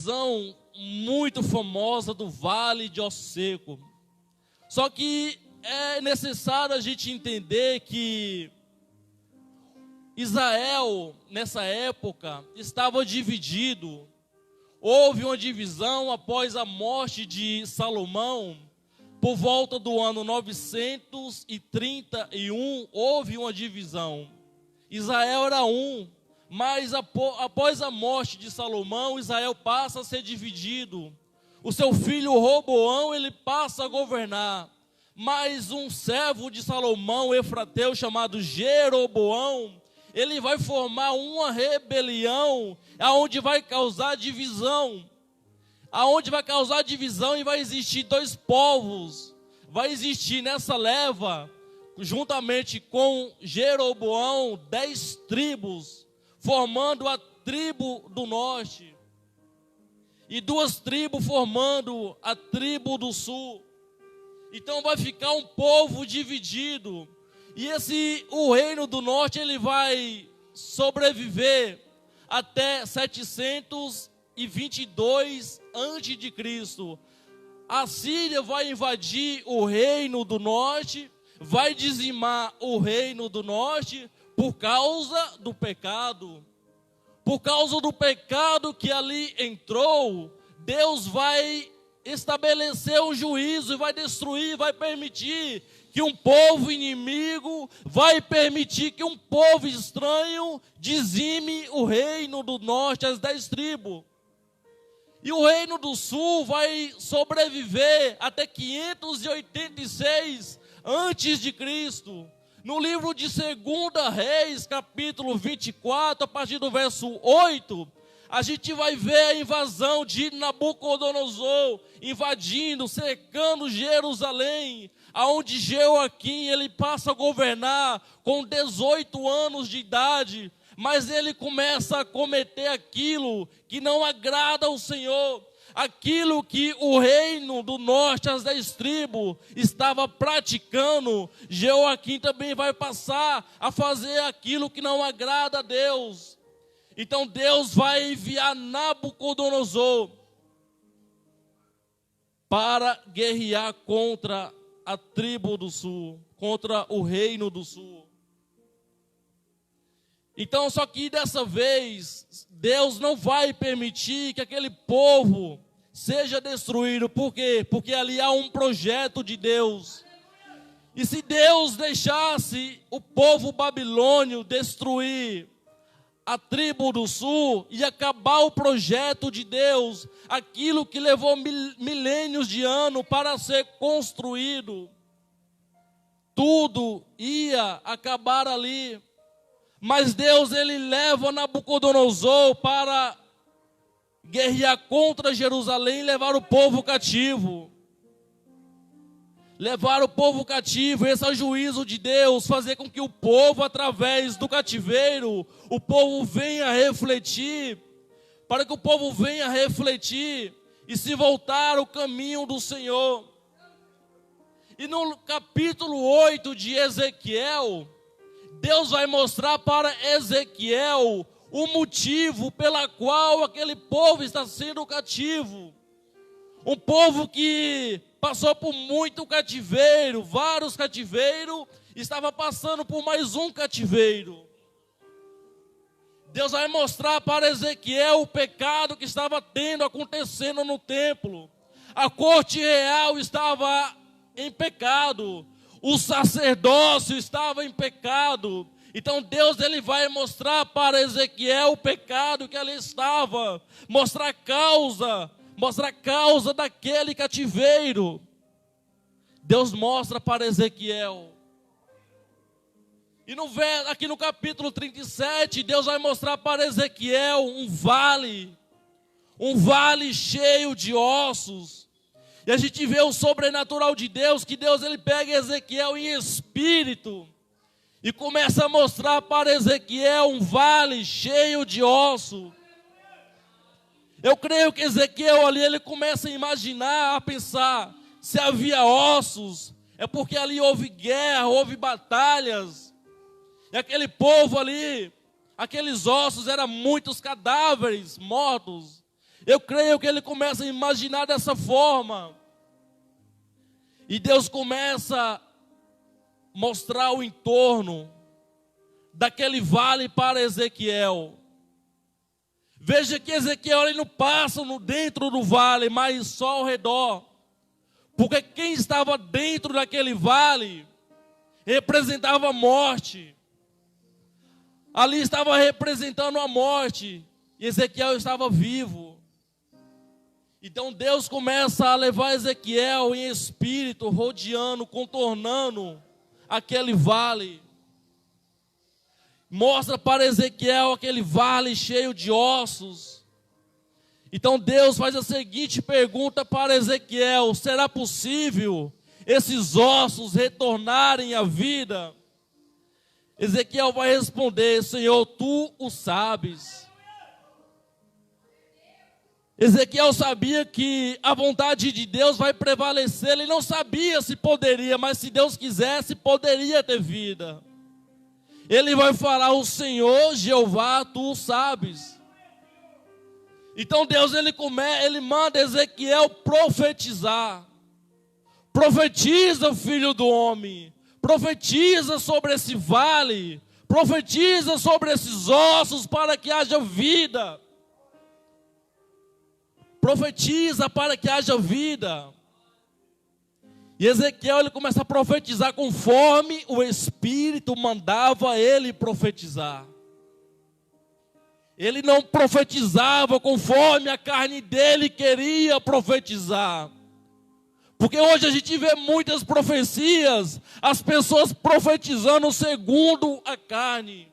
Visão muito famosa do Vale de Osso Seco. Só que é necessário a gente entender que Israel, nessa época, estava dividido. Houve uma divisão após a morte de Salomão. Por volta do ano 931, houve uma divisão. Israel era um, mas após a morte de Salomão, Israel passa a ser dividido. O seu filho Roboão, ele passa a governar. Mas um servo de Salomão, Efrateu, chamado Jeroboão, ele vai formar uma rebelião, aonde vai causar divisão. Aonde vai causar divisão e vai existir dois povos. Vai existir nessa leva, juntamente com Jeroboão, 10 tribos, formando a tribo do norte. E 2 tribos formando a tribo do sul. Então vai ficar um povo dividido. E o reino do norte, ele vai sobreviver até 722 antes de Cristo. A Síria vai invadir o reino do norte, vai dizimar o reino do norte por causa do pecado. Por causa do pecado que ali entrou, Deus vai estabelecer um juízo e vai destruir, vai permitir que um povo inimigo, vai permitir que um povo estranho dizime o reino do norte, as 10 tribos. E o reino do sul vai sobreviver até 586 antes de Cristo. No livro de 2 Reis, capítulo 24, a partir do verso 8, a gente vai ver a invasão de Nabucodonosor, invadindo, cercando Jerusalém, aonde Jeoaquim, ele passa a governar com 18 anos de idade, mas ele começa a cometer aquilo que não agrada ao Senhor, aquilo que o reino do norte, as 10 tribos, estava praticando. Jeoaquim também vai passar a fazer aquilo que não agrada a Deus. Então Deus vai enviar Nabucodonosor para guerrear contra a tribo do sul, contra o reino do sul. Então, só que dessa vez, Deus não vai permitir que aquele povo seja destruído. Por quê? Porque ali há um projeto de Deus. E se Deus deixasse o povo babilônio destruir a tribo do sul e acabar o projeto de Deus, aquilo que levou milênios de anos para ser construído, tudo ia acabar ali. Mas Deus, ele leva Nabucodonosor para guerrear contra Jerusalém e levar o povo cativo. Levar o povo cativo, esse é o juízo de Deus, fazer com que o povo, através do cativeiro, o povo venha refletir, para que o povo venha refletir e se voltar ao caminho do Senhor. E no capítulo 8 de Ezequiel, Deus vai mostrar para Ezequiel o motivo pela qual aquele povo está sendo cativo. Um povo que passou por muito cativeiro, vários cativeiros, estava passando por mais um cativeiro. Deus vai mostrar para Ezequiel o pecado que estava acontecendo no templo. A corte real estava em pecado, o sacerdócio estava em pecado. Então Deus, ele vai mostrar para Ezequiel o pecado que ali estava, mostrar a causa daquele cativeiro. Deus mostra para Ezequiel. E aqui no capítulo 37, Deus vai mostrar para Ezequiel um vale cheio de ossos. E a gente vê o sobrenatural de Deus, que Deus, ele pega Ezequiel em espírito e começa a mostrar para Ezequiel um vale cheio de ossos. Eu creio que Ezequiel ali, ele começa a imaginar, a pensar, se havia ossos, é porque ali houve guerra, houve batalhas. E aquele povo ali, aqueles ossos eram muitos cadáveres mortos. Eu creio que ele começa a imaginar dessa forma. E Deus começa a mostrar o entorno daquele vale para Ezequiel. Veja que Ezequiel ele não passa dentro do vale, mas só ao redor. Porque quem estava dentro daquele vale representava a morte. Ali estava representando a morte. E Ezequiel estava vivo. Então Deus começa a levar Ezequiel em espírito, rodeando, contornando aquele vale. Mostra para Ezequiel aquele vale cheio de ossos. Então Deus faz a seguinte pergunta para Ezequiel: será possível esses ossos retornarem à vida? Ezequiel vai responder: Senhor, tu o sabes. Ezequiel sabia que a vontade de Deus vai prevalecer. Ele não sabia se poderia, mas se Deus quisesse, poderia ter vida. Ele vai falar: o Senhor Jeová, tu o sabes. Então Deus ele manda Ezequiel profetizar. Profetiza, filho do homem. Profetiza sobre esse vale. Profetiza sobre esses ossos para que haja vida. Profetiza para que haja vida. E Ezequiel ele começa a profetizar conforme o Espírito mandava ele profetizar. Ele não profetizava conforme a carne dele queria profetizar. Porque hoje a gente vê muitas profecias, as pessoas profetizando segundo a carne.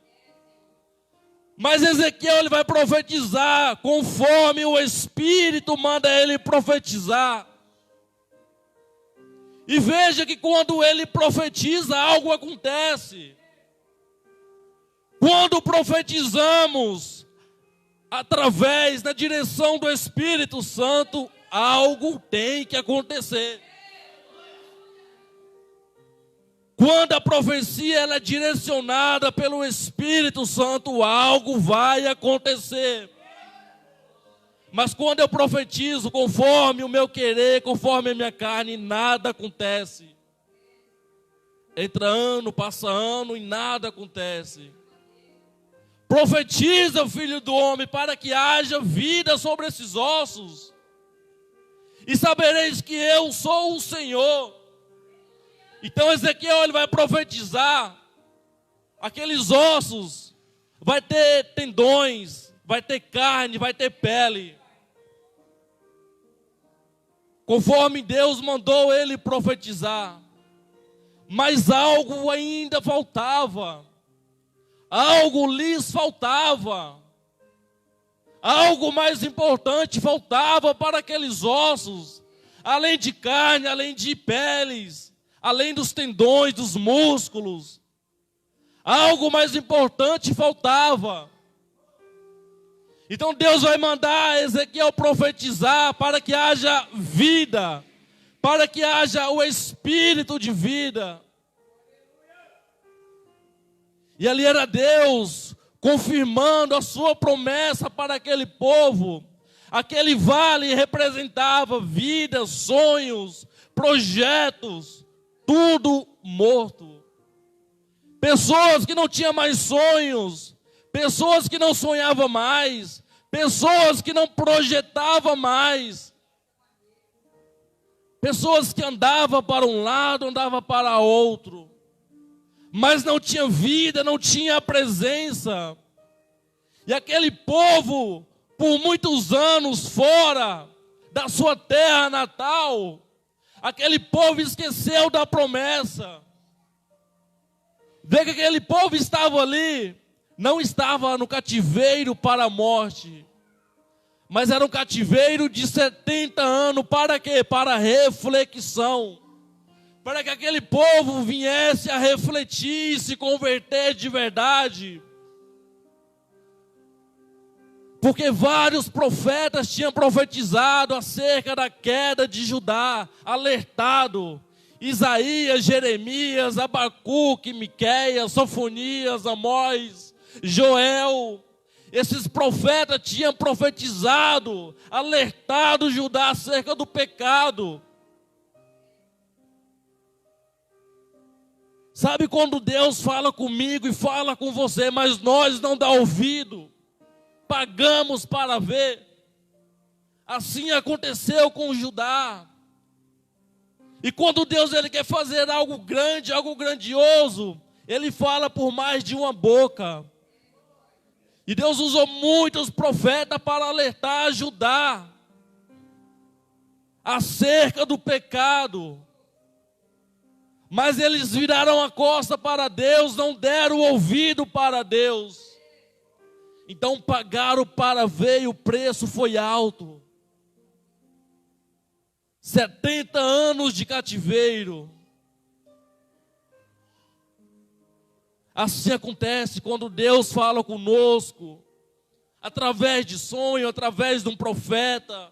Mas Ezequiel ele vai profetizar conforme o Espírito manda ele profetizar. E veja que quando ele profetiza, algo acontece. Quando profetizamos através da direção do Espírito Santo, algo tem que acontecer. Quando a profecia ela é direcionada pelo Espírito Santo, algo vai acontecer. Mas quando eu profetizo conforme o meu querer, conforme a minha carne, nada acontece. Entra ano, passa ano e nada acontece. Profetiza, filho do homem, para que haja vida sobre esses ossos. E sabereis que eu sou o Senhor. Então Ezequiel ele vai profetizar. Aqueles ossos vai ter tendões, vai ter carne, vai ter pele. Conforme Deus mandou ele profetizar. Mas algo ainda faltava. Algo lhes faltava. Algo mais importante faltava para aqueles ossos. Além de carne, além de peles, além dos tendões, dos músculos. Algo mais importante faltava. Então Deus vai mandar Ezequiel profetizar para que haja vida. Para que haja o espírito de vida. E ali era Deus confirmando a sua promessa para aquele povo. Aquele vale representava vida, sonhos, projetos, tudo morto. Pessoas que não tinham mais sonhos, pessoas que não sonhavam mais, pessoas que não projetavam mais, pessoas que andavam para um lado, andavam para outro, mas não tinha vida, não tinha presença. E aquele povo, por muitos anos fora da sua terra natal, aquele povo esqueceu da promessa. Vê que aquele povo estava ali, não estava no cativeiro para a morte, mas era um cativeiro de 70 anos, para quê? Para reflexão. Para que aquele povo viesse a refletir e se converter de verdade. Porque vários profetas tinham profetizado acerca da queda de Judá, alertado. Isaías, Jeremias, Abacuque, Miqueias, Sofonias, Amós, Joel. Esses profetas tinham profetizado, alertado Judá acerca do pecado. Sabe quando Deus fala comigo e fala com você, mas nós não dá ouvido, pagamos para ver. Assim aconteceu com Judá. E quando Deus ele quer fazer algo grande, algo grandioso, Ele fala por mais de uma boca. E Deus usou muitos profetas para alertar Judá acerca do pecado. Mas eles viraram a costa para Deus, não deram ouvido para Deus. Então pagaram para ver e o preço foi alto. 70 anos de cativeiro. Assim acontece quando Deus fala conosco, através de sonho, através de um profeta.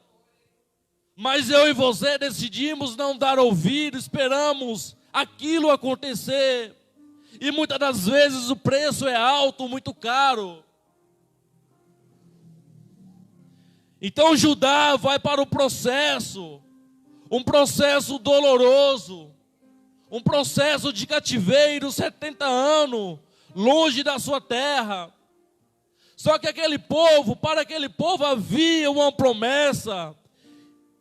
Mas eu e você decidimos não dar ouvido, esperamos aquilo acontecer. E muitas das vezes o preço é alto, muito caro. Então Judá vai para o processo, um processo doloroso, um processo de cativeiro, 70 anos, longe da sua terra. Só que para aquele povo havia uma promessa,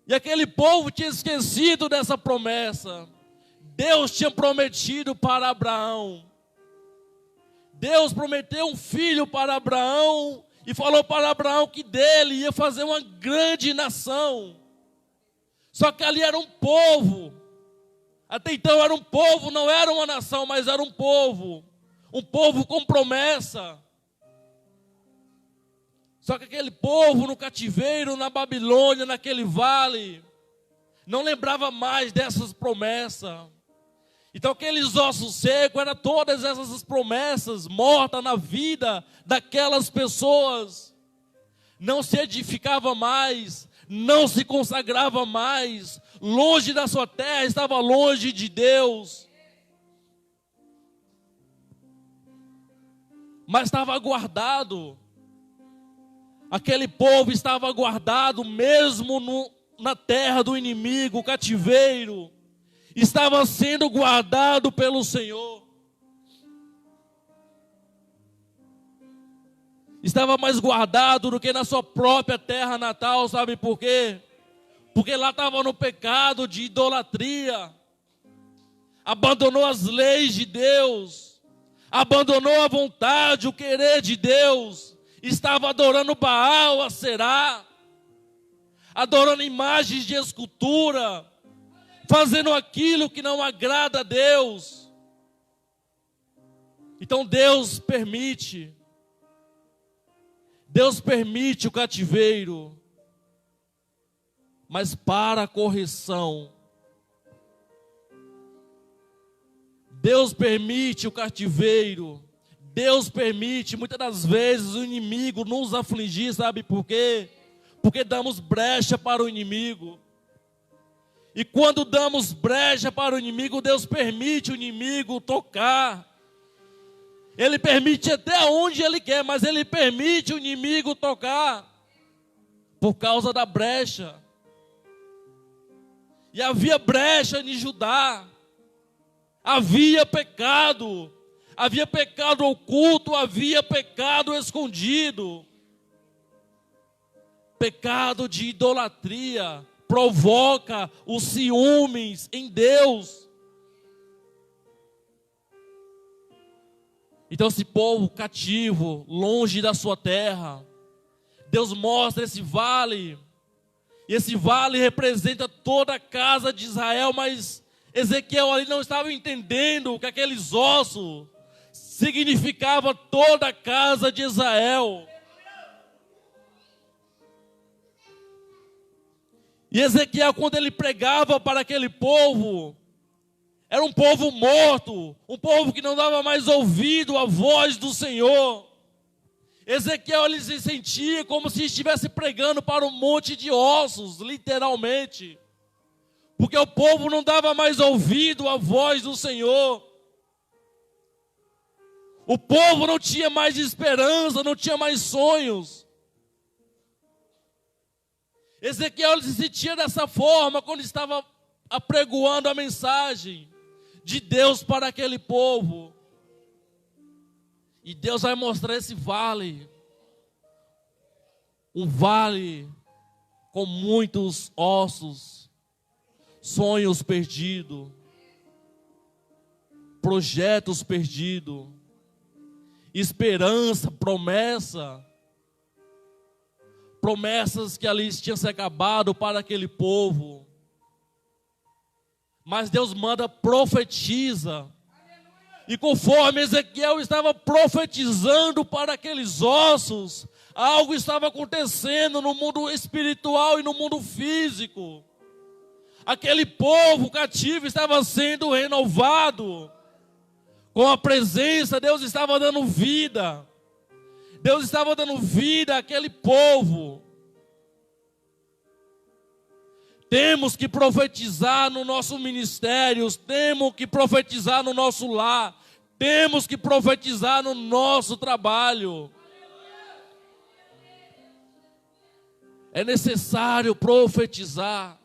e aquele povo tinha esquecido dessa promessa. Deus tinha prometido para Abraão. Deus prometeu um filho para Abraão, e falou para Abraão que dele ia fazer uma grande nação. Só que ali era um povo. Até então era um povo, não era uma nação, mas era um povo com promessa. Só que aquele povo no cativeiro, na Babilônia, naquele vale, não lembrava mais dessas promessas. Então aqueles ossos secos, eram todas essas promessas mortas na vida daquelas pessoas. Não se edificava mais, não se consagrava mais, longe da sua terra, estava longe de Deus. Mas estava guardado. Aquele povo estava guardado mesmo na terra do inimigo, o cativeiro. Estava sendo guardado pelo Senhor. Estava mais guardado do que na sua própria terra natal, sabe por quê? Porque lá estava no pecado de idolatria. Abandonou as leis de Deus. Abandonou a vontade, o querer de Deus. Estava adorando Baal, Aserá. Adorando imagens de escultura. Fazendo aquilo que não agrada a Deus. Então Deus permite o cativeiro, mas para a correção. Deus permite o cativeiro, Deus permite muitas das vezes o inimigo nos afligir, sabe por quê? Porque damos brecha para o inimigo. E quando damos brecha para o inimigo, Deus permite o inimigo tocar. Ele permite até onde Ele quer, mas Ele permite o inimigo tocar. Por causa da brecha. E havia brecha em Judá. Havia pecado oculto, havia pecado escondido. Pecado de idolatria provoca os ciúmes em Deus. Então esse povo cativo, longe da sua terra, Deus mostra esse vale. E esse vale representa toda a casa de Israel, mas Ezequiel ali não estava entendendo que aqueles ossos significava toda a casa de Israel. E Ezequiel, quando ele pregava para aquele povo, era um povo morto, um povo que não dava mais ouvido à voz do Senhor. Ezequiel ele se sentia como se estivesse pregando para um monte de ossos, literalmente. Porque o povo não dava mais ouvido à voz do Senhor. O povo não tinha mais esperança, não tinha mais sonhos. Ezequiel se sentia dessa forma quando estava apregoando a mensagem de Deus para aquele povo. E Deus vai mostrar esse vale. Um vale com muitos ossos, sonhos perdidos, projetos perdidos, esperança, promessas que ali tinham se acabado para aquele povo. Mas Deus manda, profetiza. E conforme Ezequiel estava profetizando para aqueles ossos, algo estava acontecendo no mundo espiritual e no mundo físico. Aquele povo cativo estava sendo renovado. Com a presença, Deus estava dando vida. Deus estava dando vida àquele povo. Temos que profetizar no nosso ministério, temos que profetizar no nosso lar, temos que profetizar no nosso trabalho. É necessário profetizar.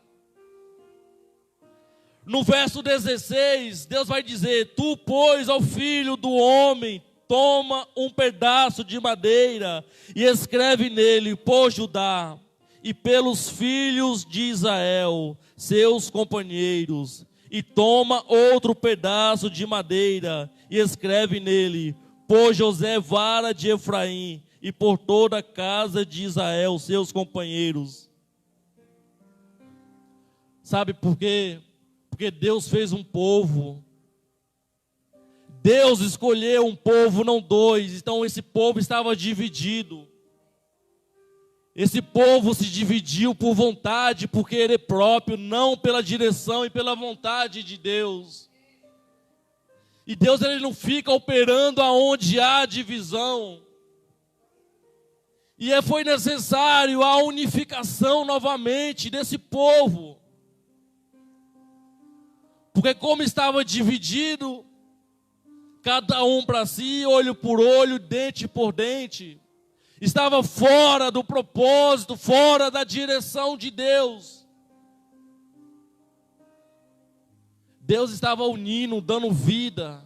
No verso 16, Deus vai dizer: tu, pois, ao filho do homem, toma um pedaço de madeira e escreve nele por Judá e pelos filhos de Israel, seus companheiros, e toma outro pedaço de madeira e escreve nele por José, vara de Efraim, e por toda a casa de Israel, seus companheiros. Sabe por quê? Porque Deus fez um povo. Deus escolheu um povo, não dois. Então esse povo estava dividido. Esse povo se dividiu por vontade, por querer próprio, não pela direção e pela vontade de Deus. E Deus, ele não fica operando aonde há divisão. E foi necessário a unificação novamente desse povo. Porque como estava dividido, cada um para si, olho por olho, dente por dente, estava fora do propósito, fora da direção de Deus. Deus estava unindo, dando vida.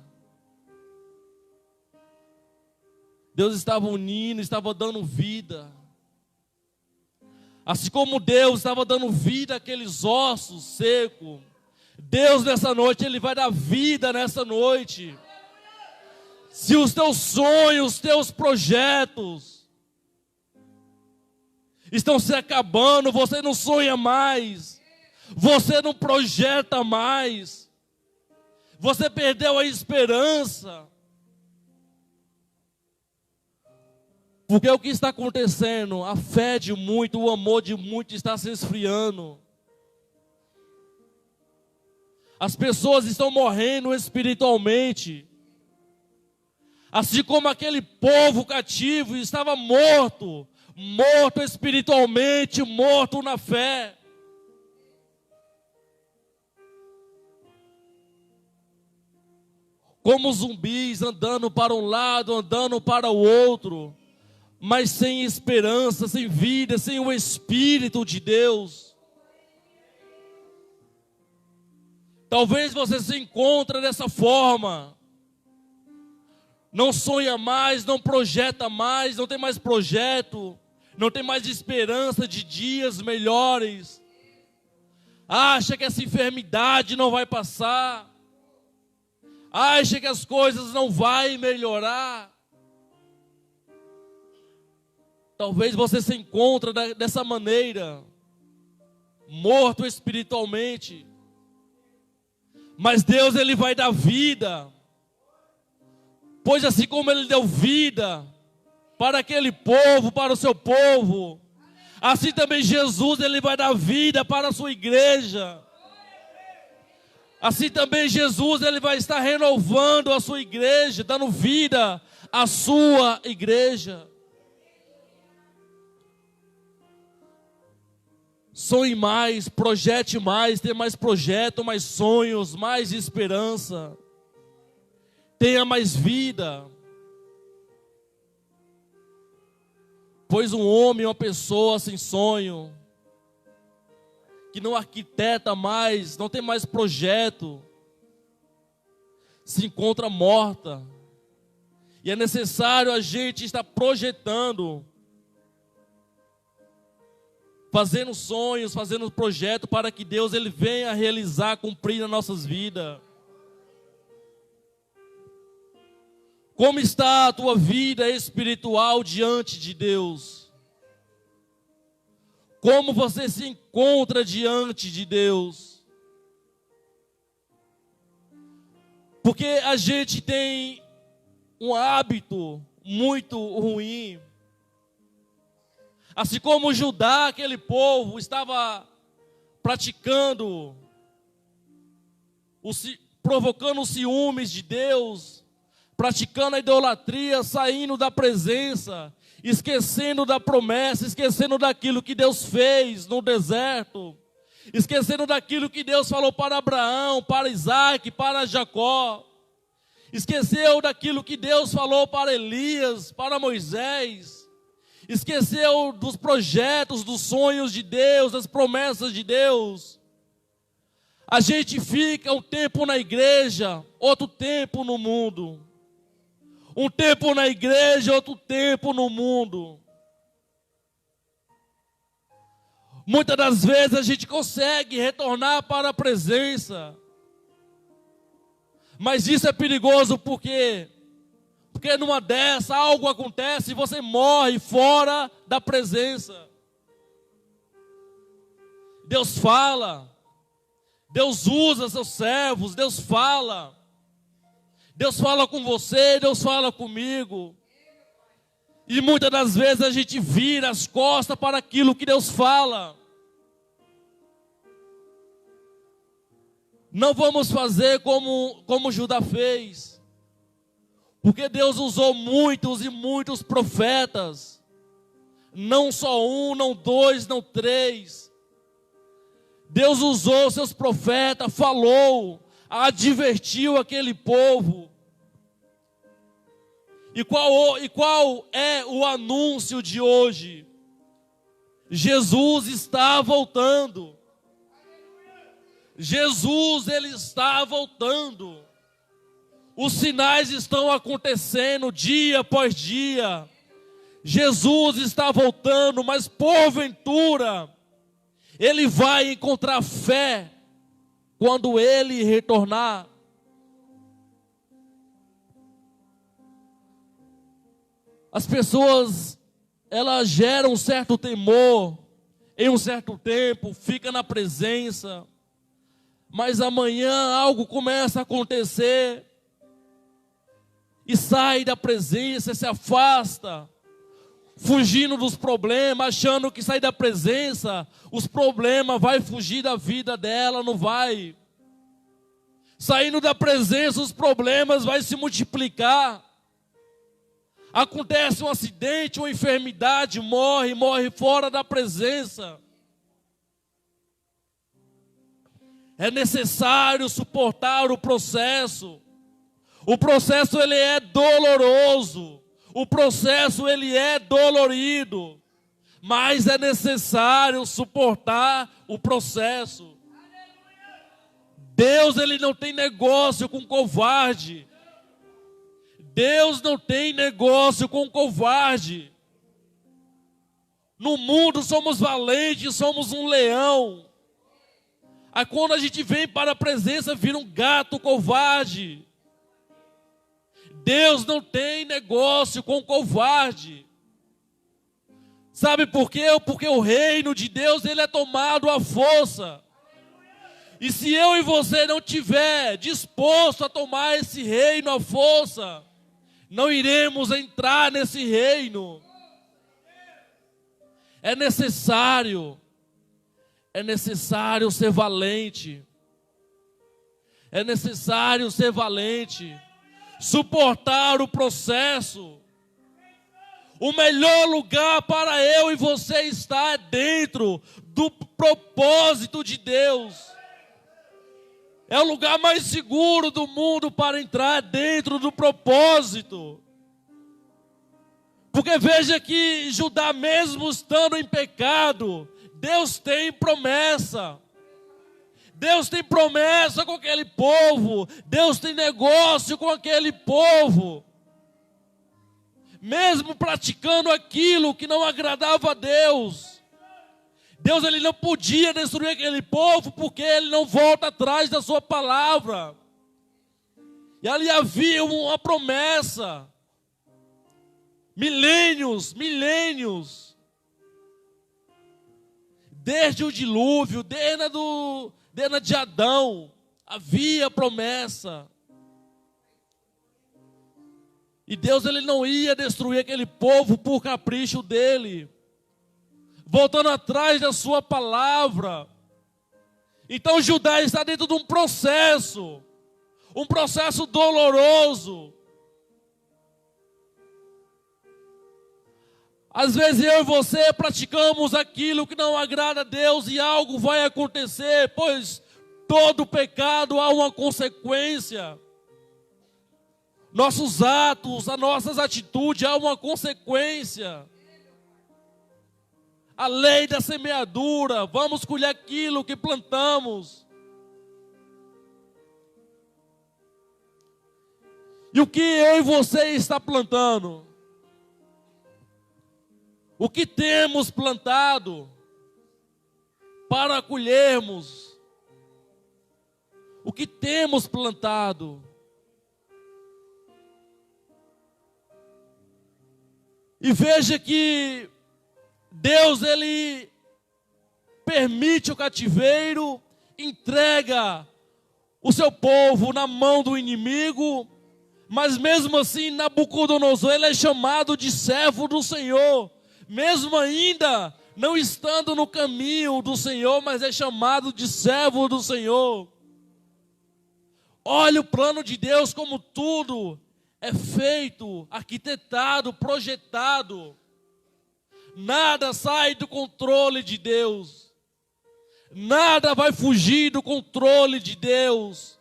Deus estava unindo, estava dando vida. Assim como Deus estava dando vida àqueles ossos secos, Deus nessa noite, Ele vai dar vida nessa noite. Se os teus sonhos, os teus projetos estão se acabando, você não sonha mais, você não projeta mais, você perdeu a esperança. Porque o que está acontecendo? A fé de muito, o amor de muito está se esfriando. As pessoas estão morrendo espiritualmente. Assim como aquele povo cativo estava morto espiritualmente, morto na fé. Como zumbis andando para um lado, andando para o outro, mas sem esperança, sem vida, sem o Espírito de Deus. Talvez você se encontre dessa forma. Não sonha mais, não projeta mais, não tem mais projeto, não tem mais esperança de dias melhores. Acha que essa enfermidade não vai passar. Acha que as coisas não vão melhorar. Talvez você se encontre dessa maneira, morto espiritualmente. Mas Deus, Ele vai dar vida. Pois assim como Ele deu vida para aquele povo, para o seu povo, assim também Jesus, Ele vai dar vida para a sua igreja. Assim também Jesus, Ele vai estar renovando a sua igreja, dando vida à sua igreja. Sonhe mais, projete mais, tenha mais projeto, mais sonhos, mais esperança. Tenha mais vida. Pois um homem, uma pessoa sem sonho, que não arquiteta mais, não tem mais projeto, se encontra morta. E é necessário a gente estar projetando, fazendo sonhos, fazendo projeto para que Deus ele venha realizar, cumprir nas nossas vidas. Como está a tua vida espiritual diante de Deus? Como você se encontra diante de Deus? Porque a gente tem um hábito muito ruim. Assim como Judá, aquele povo, estava praticando, provocando os ciúmes de Deus, praticando a idolatria, saindo da presença, esquecendo da promessa, esquecendo daquilo que Deus fez no deserto, esquecendo daquilo que Deus falou para Abraão, para Isaac, para Jacó, esqueceu daquilo que Deus falou para Elias, para Moisés, esqueceu dos projetos, dos sonhos de Deus, das promessas de Deus. A gente fica um tempo na igreja, outro tempo no mundo. Um tempo na igreja, outro tempo no mundo. Muitas das vezes a gente consegue retornar para a presença. Mas isso é perigoso porque numa dessa algo acontece e você morre fora da presença. Deus fala. Deus usa seus servos, Deus fala. Deus fala com você, Deus fala comigo. E muitas das vezes a gente vira as costas para aquilo que Deus fala. Não vamos fazer como Judá fez. Porque Deus usou muitos e muitos profetas. Não só um, não dois, não três. Deus usou seus profetas, falou, advertiu aquele povo. E qual é o anúncio de hoje? Jesus está voltando. Jesus, ele está voltando. Os sinais estão acontecendo dia após dia. Jesus está voltando, mas porventura ele vai encontrar fé quando ele retornar. As pessoas, elas geram um certo temor em um certo tempo, fica na presença, mas amanhã algo começa a acontecer e sai da presença, se afasta, fugindo dos problemas, achando que sair da presença, os problemas vai fugir da vida dela, não vai. Saindo da presença, os problemas vai se multiplicar. Acontece um acidente, uma enfermidade, morre fora da presença. É necessário suportar o processo. O processo ele é doloroso. O processo ele é dolorido. Mas é necessário suportar o processo. Deus ele não tem negócio com covarde. Deus não tem negócio com covarde. No mundo somos valentes, somos um leão. Aí quando a gente vem para a presença, vira um gato covarde. Deus não tem negócio com covarde. Sabe por quê? Porque o reino de Deus ele é tomado à força. E se eu e você não tiver disposto a tomar esse reino à força, não iremos entrar nesse reino. É necessário ser valente. É necessário ser valente. Suportar o processo. O melhor lugar para eu e você estar é dentro do propósito de Deus. É o lugar mais seguro do mundo para entrar dentro do propósito. Porque veja que Judá, mesmo estando em pecado, Deus tem promessa. Deus tem promessa com aquele povo. Deus tem negócio com aquele povo. Mesmo praticando aquilo que não agradava a Deus, Deus ele não podia destruir aquele povo, porque ele não volta atrás da sua palavra. E ali havia uma promessa. Milênios. Desde o dilúvio, desde de Adão, havia promessa. E Deus ele não ia destruir aquele povo por capricho dele, voltando atrás da sua palavra. Então Judá está dentro de um processo doloroso. Às vezes eu e você praticamos aquilo que não agrada a Deus e algo vai acontecer, pois todo pecado há uma consequência. Nossos atos, as nossas atitudes, há uma consequência. A lei da semeadura, vamos colher aquilo que plantamos. E o que eu e você está plantando? O que temos plantado para colhermos? O que temos plantado? E veja que Deus ele permite o cativeiro, entrega o seu povo na mão do inimigo, mas mesmo assim Nabucodonosor ele é chamado de servo do Senhor, mesmo ainda não estando no caminho do Senhor, mas é chamado de servo do Senhor. Olha o plano de Deus, como tudo é feito, arquitetado, projetado. Nada sai do controle de Deus. Nada vai fugir do controle de Deus,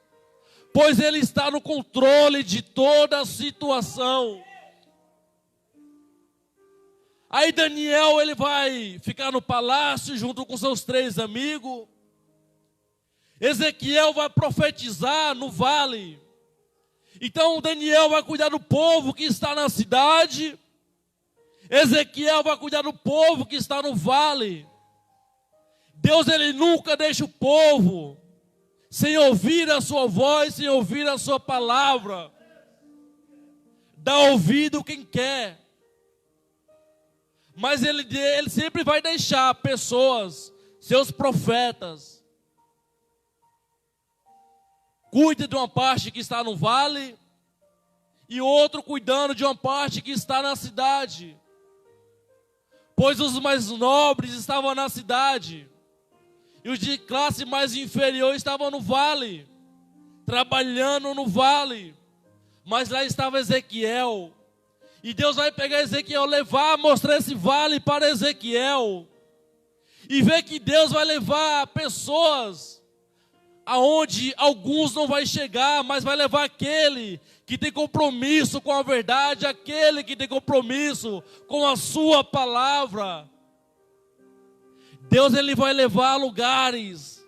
pois Ele está no controle de toda a situação. Aí Daniel ele vai ficar no palácio junto com seus 3 amigos. Ezequiel vai profetizar no vale. Então Daniel vai cuidar do povo que está na cidade. Ezequiel vai cuidar do povo que está no vale. Deus ele nunca deixa o povo sem ouvir a sua voz, sem ouvir a sua palavra. Dá ouvido quem quer. Mas ele sempre vai deixar pessoas, seus profetas. Cuida de uma parte que está no vale e outro cuidando de uma parte que está na cidade. Pois os mais nobres estavam na cidade e os de classe mais inferior estavam no vale, trabalhando no vale. Mas lá estava Ezequiel. E Deus vai pegar Ezequiel, levar, mostrar esse vale para Ezequiel. E ver que Deus vai levar pessoas aonde alguns não vai chegar, mas vai levar aquele que tem compromisso com a verdade, aquele que tem compromisso com a sua palavra. Deus ele vai levar a lugares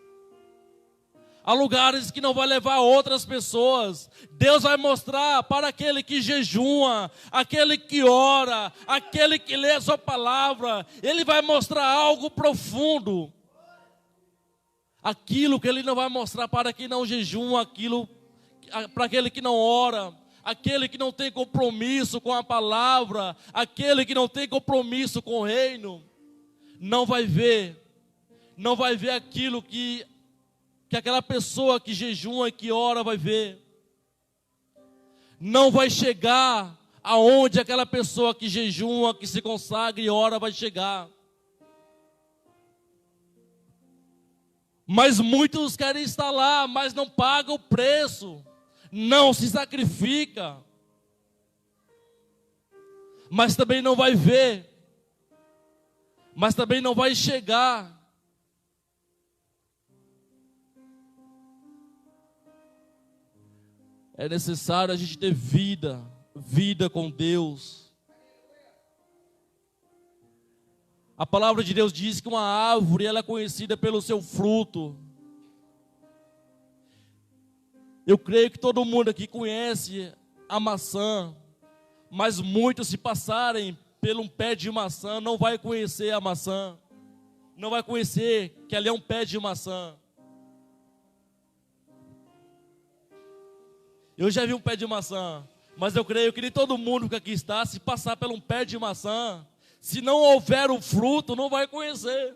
que não vai levar outras pessoas. Deus vai mostrar para aquele que jejua, aquele que ora, aquele que lê a sua palavra. Ele vai mostrar algo profundo. Aquilo que ele não vai mostrar para quem não jejua, aquilo para aquele que não ora, aquele que não tem compromisso com a palavra, aquele que não tem compromisso com o reino, não vai ver aquilo que aquela pessoa que jejua e que ora vai ver. Não vai chegar aonde aquela pessoa que jejua, que se consagra e ora vai chegar. Mas muitos querem estar lá, mas não pagam o preço, não se sacrifica. Mas também não vai ver, mas também não vai chegar. É necessário a gente ter vida com Deus. A palavra de Deus diz que uma árvore ela é conhecida pelo seu fruto. Eu creio que todo mundo aqui conhece a maçã, mas muitos, se passarem por um pé de maçã, não vai conhecer a maçã, não vai conhecer que ali é um pé de maçã. Eu já vi um pé de maçã, mas eu creio que nem todo mundo que aqui está, se passar por um pé de maçã, se não houver o fruto, não vai conhecer.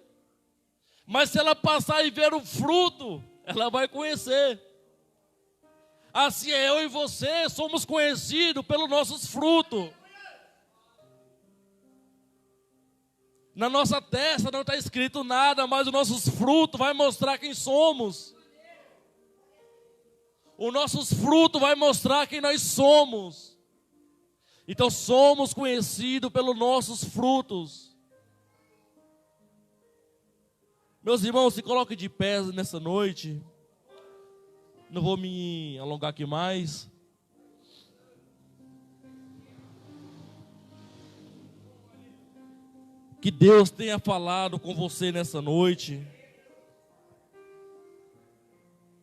Mas se ela passar e ver o fruto, ela vai conhecer. Assim é eu e você, somos conhecidos pelos nossos frutos. Na nossa testa não está escrito nada, mas os nossos frutos vai mostrar quem somos. Os nossos frutos vai mostrar quem nós somos. Então somos conhecidos pelos nossos frutos. Meus irmãos, se coloquem de pé nessa noite. Não vou me alongar aqui mais. Que Deus tenha falado com você nessa noite.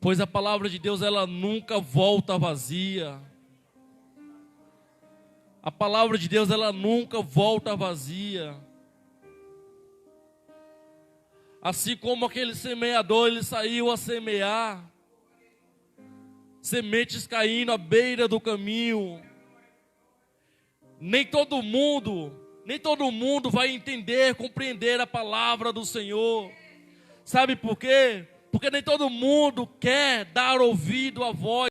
Pois a palavra de Deus, ela nunca volta vazia. A palavra de Deus, ela nunca volta vazia. Assim como aquele semeador, ele saiu a semear. Sementes caindo à beira do caminho. Nem todo mundo vai entender, compreender a palavra do Senhor. Sabe por quê? Porque nem todo mundo quer dar ouvido à voz